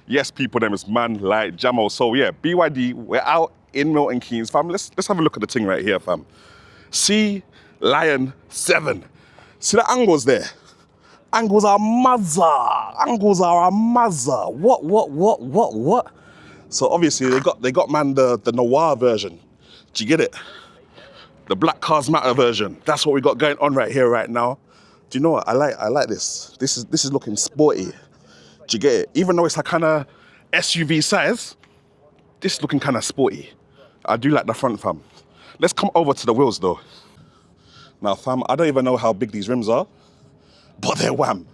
Yes, people, them is man like Jamo. So yeah, BYD, we're out in Milton Keynes, fam. Let's have a look at the thing right here, fam. SEALION 7. See the angles there? Angles are mazza. Angles are a mazza. What? So obviously they got man the noir version. Do you get it? The Black Cars Matter version. That's what we got going on right here, right now. Do you know what? I like this. This is looking sporty. Do you get it? Even though it's a kind of SUV size, this is looking kind of sporty. I do like the front, fam. Let's come over to the wheels though. Now, fam, I don't even know how big these rims are, but they're wham.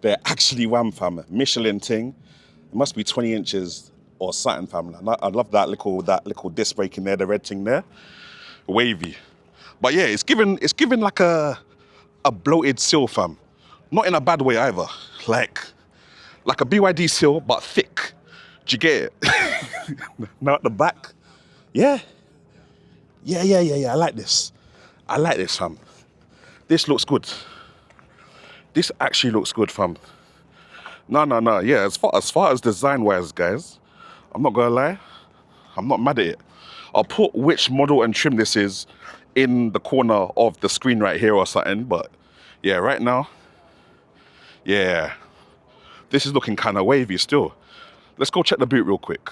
They're actually wham, fam. Michelin ting. It must be 20 inches or something, fam. I love that little disc brake in there, the red thing there. Wavy. But yeah, it's given like a bloated seal, fam. Not in a bad way either. Like a BYD seal, but thick. Do you get it? Now at the back. Yeah. I like this. Fam. This looks good. This actually looks good, fam. No. Yeah, as far as design-wise, guys, I'm not gonna lie, I'm not mad at it. I'll put which model and trim this is in the corner of the screen right here or something, but yeah, right now, yeah, this is looking kind of wavy still. Let's go check the boot real quick.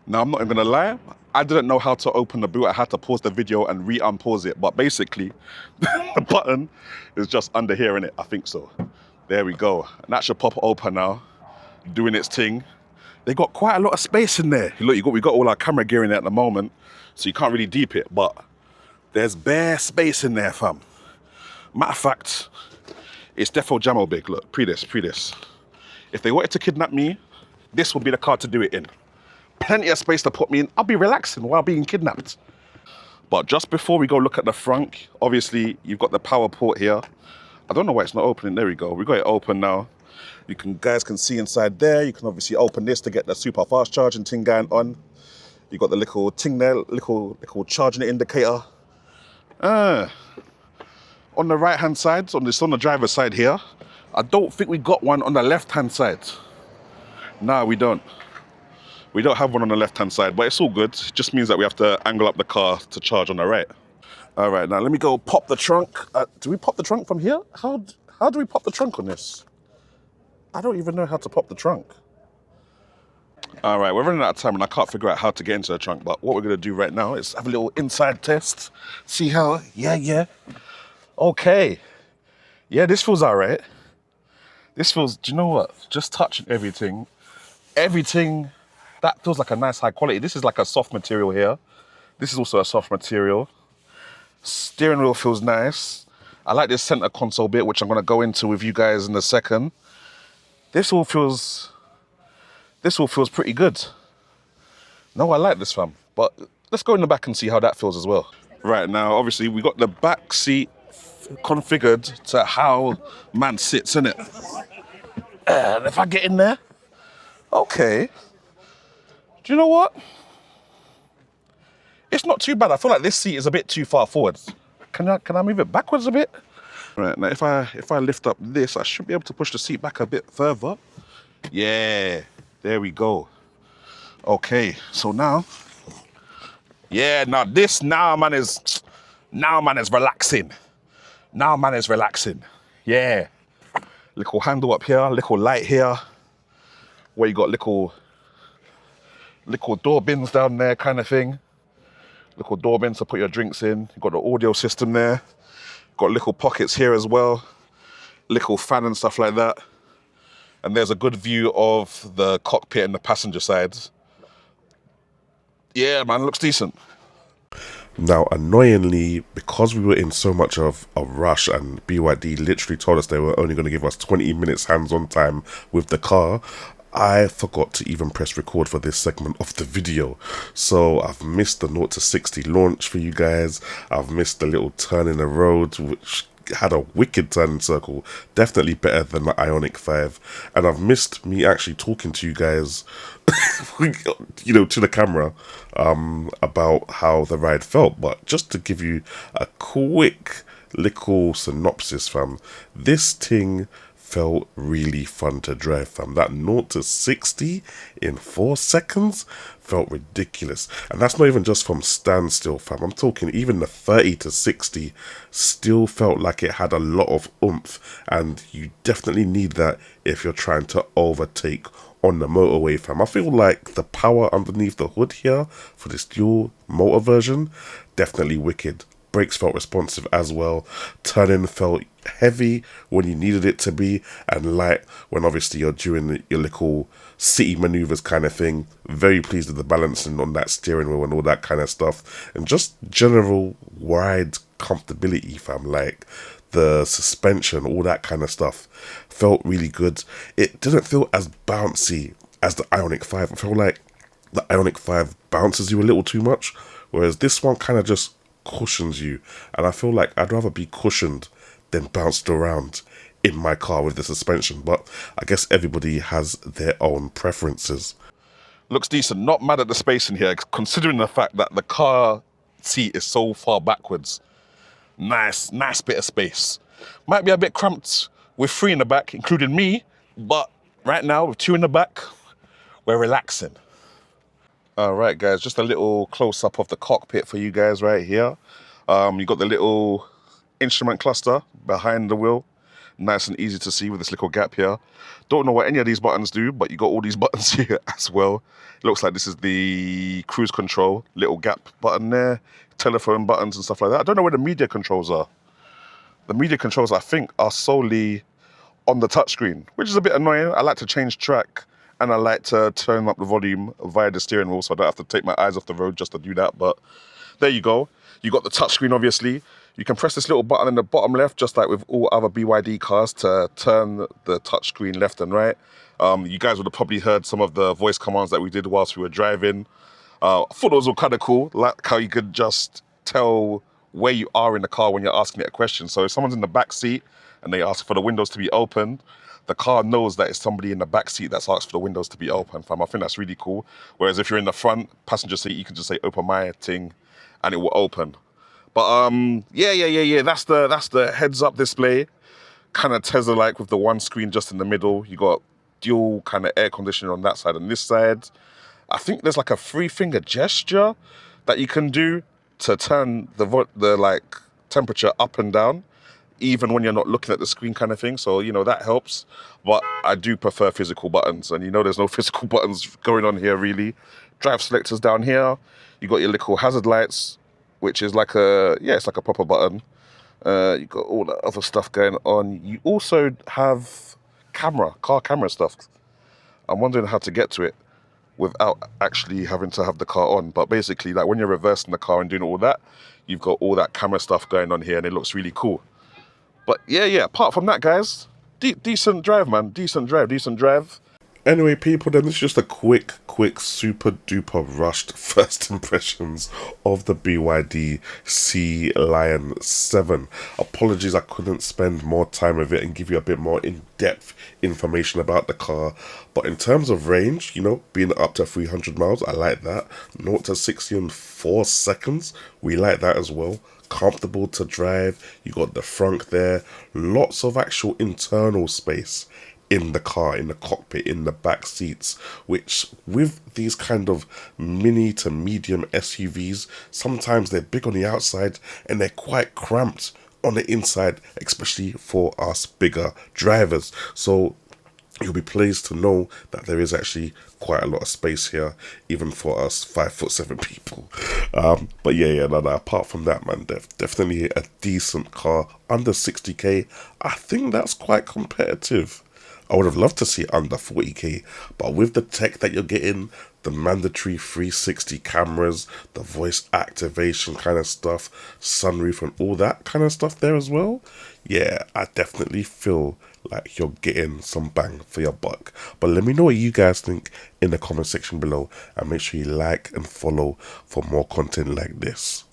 Now, I'm not even gonna lie, I didn't know how to open the boot. I had to pause the video and re-unpause it, but basically, the button is just under here, innit? I think so. There we go. And that should pop open now, doing its thing. They got quite a lot of space in there. Look, we got all our camera gear in there at the moment, so you can't really deep it, but there's bare space in there, fam. Matter of fact, it's defo Jamo big. Look, pre this. If they wanted to kidnap me, this would be the car to do it in. Plenty of space to put me in. I'll be relaxing while being kidnapped. But just before we go look at the front, obviously you've got the power port here. I don't know why it's not opening. There we go. We got it open now. Guys can see inside there. You can obviously open this to get the super fast charging thing going on. You got the little thing there, little charging indicator. On the right hand side, on the driver's side here, I don't think we got one on the left hand side. No, we don't. We don't have one on the left hand side, but it's all good. It just means that we have to angle up the car to charge on the right. All right, now let me go pop the trunk. Do we pop the trunk from here? How do we pop the trunk on this? I don't even know how to pop the trunk. All right, we're running out of time and I can't figure out how to get into the trunk, but what we're gonna do right now is have a little inside test. See how, yeah. Okay. Yeah, this feels all right. This feels, do you know what? Just touching everything, that feels like a nice high quality. This is like a soft material here. This is also a soft material. Steering wheel feels nice. I like this center console bit, which I'm gonna go into with you guys in a second. This all feels pretty good. No, I like this, fam. But let's go in the back and see how that feels as well. Right, now, obviously, we got the back seat configured to how man sits, innit? And if I get in there, okay. Do you know what? It's not too bad. I feel like this seat is a bit too far forward. Can I move it backwards a bit? Right, now if I lift up this, I should be able to push the seat back a bit further. Yeah, there we go. Okay, so now, yeah, now man is relaxing. Now man is relaxing. Yeah. Little handle up here, little light here. Where you got little door bins down there kind of thing. Little door bins to put your drinks in. You've got the audio system there. Got little pockets here as well. Little fan and stuff like that. And there's a good view of the cockpit and the passenger sides. Yeah, man, looks decent. Now, annoyingly, because we were in so much of a rush and BYD literally told us they were only going to give us 20 minutes hands-on time with the car, I forgot to even press record for this segment of the video. So I've missed the 0 to 60 launch for you guys. I've missed the little turn in the road, which had a wicked turn circle, definitely better than the Ioniq 5. And I've missed me actually talking to you guys, you know, to the camera, about how the ride felt. But just to give you a quick little synopsis, fam, this thing felt really fun to drive, fam. That 0 to 60 in 4 seconds felt ridiculous. And that's not even just from standstill, fam. I'm talking even the 30 to 60 still felt like it had a lot of oomph. And you definitely need that if you're trying to overtake on the motorway, fam. I feel like the power underneath the hood here for this dual motor version, definitely wicked. Brakes felt responsive as well. Turning felt heavy when you needed it to be, and light when obviously you're doing your little city maneuvers kind of thing. Very pleased with the balancing on that steering wheel and all that kind of stuff. And just general ride comfortability, fam. Like the suspension, all that kind of stuff felt really good. It didn't feel as bouncy as the Ioniq 5. I feel like the Ioniq 5 bounces you a little too much, whereas this one kind of just cushions you. And I feel like I'd rather be cushioned than bounced around in my car with the suspension. But I guess everybody has their own preferences. Looks decent. Not mad at the space in here, considering the fact that the car seat is so far backwards. Nice bit of space. Might be a bit cramped with 3 in the back, including me, but right now with 2 in the back, we're relaxing. All right, guys, just a little close-up of the cockpit for you guys right here. You got the little instrument cluster behind the wheel. Nice and easy to see with this little gap here. Don't know what any of these buttons do, but you got all these buttons here as well. It looks like this is the cruise control, little gap button there, telephone buttons and stuff like that. I don't know where the media controls are. The media controls, I think, are solely on the touchscreen, which is a bit annoying. I like to change track and I like to turn up the volume via the steering wheel so I don't have to take my eyes off the road just to do that. But there you go. You got the touchscreen, obviously. You can press this little button in the bottom left, just like with all other BYD cars, to turn the touchscreen left and right. You guys would have probably heard some of the voice commands that we did whilst we were driving. I thought those were kind of cool, like how you could just tell where you are in the car when you're asking it a question. So if someone's in the back seat and they ask for the windows to be open, the car knows that it's somebody in the back seat that's asked for the windows to be open, fam. I think that's really cool. Whereas if you're in the front passenger seat, you can just say open my thing and it will open. But yeah. That's the heads up display, kind of Tesla-like with the one screen just in the middle. You got dual kind of air conditioning on that side and this side. I think there's like a 3-finger gesture that you can do to turn the like temperature up and down, even when you're not looking at the screen kind of thing. So, you know, that helps. But I do prefer physical buttons. And you know, there's no physical buttons going on here, really. Drive selectors down here. You got your little hazard lights, which is like it's like a proper button. You got all that other stuff going on. You also have car camera stuff. I'm wondering how to get to it without actually having to have the car on. But basically, like when you're reversing the car and doing all that, you've got all that camera stuff going on here and it looks really cool. But yeah, apart from that, guys, decent drive, man. Decent drive. Anyway, people, then it's just a quick, super duper rushed first impressions of the BYD SEALION 7. Apologies, I couldn't spend more time with it and give you a bit more in-depth information about the car. But in terms of range, you know, being up to 300 miles, I like that. 0 to 60 in 4 seconds, we like that as well. Comfortable to drive, you got the front there, lots of actual internal space in the car, in the cockpit, in the back seats, which with these kind of mini to medium SUVs, sometimes they're big on the outside and they're quite cramped on the inside, especially for us bigger drivers. So you'll be pleased to know that there is actually quite a lot of space here, even for us 5'7" people. But yeah, no, apart from that, man, definitely a decent car. Under 60k, I think that's quite competitive. I would have loved to see under 40k, but with the tech that you're getting, the mandatory 360 cameras, the voice activation kind of stuff, sunroof and all that kind of stuff there as well, yeah, I definitely feel like you're getting some bang for your buck. But let me know what you guys think in the comment section below, and make sure you like and follow for more content like this.